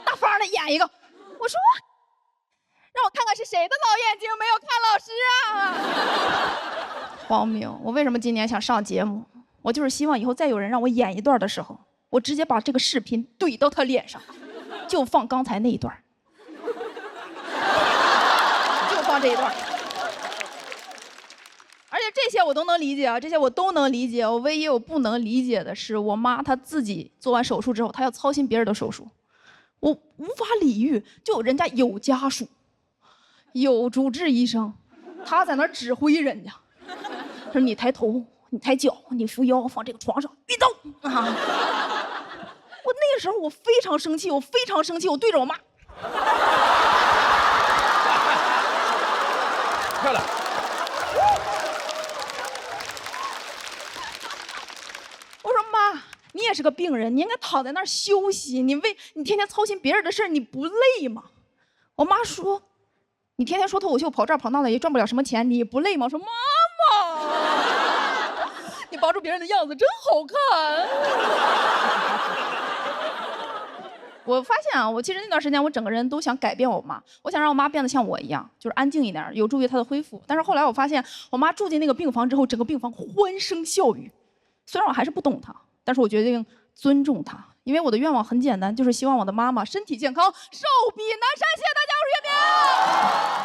大方的演一个。”我说：“让我看看是谁的老眼睛没有看老师啊！”荒谬！我为什么今年想上节目？我就是希望以后再有人让我演一段的时候，我直接把这个视频怼到他脸上，就放刚才那一段。放这一段，而且这些我都能理解啊，这些我都能理解。我唯一我不能理解的是，我妈她自己做完手术之后，她要操心别人的手术，我无法理喻。就人家有家属，有主治医生，她在那儿指挥人家，说你抬头，你抬脚，你扶腰，放这个床上，运动啊！我那个时候我非常生气，我非常生气，我对着我妈。漂亮！我说妈，你也也是个病人，你应该躺在那儿休息。你天天操心别人的事儿，你不累吗？我妈说，你天天说脱口秀跑这儿跑那的也赚不了什么钱，你不累吗？我说妈妈，你帮助别人的样子真好看。我发现啊，我其实那段时间我整个人都想改变我妈，我想让我妈变得像我一样，就是安静一点，有助于她的恢复。但是后来我发现，我妈住进那个病房之后，整个病房欢声笑语。虽然我还是不懂她，但是我决定尊重她，因为我的愿望很简单，就是希望我的妈妈身体健康，寿比南山。谢谢大家，我是月明。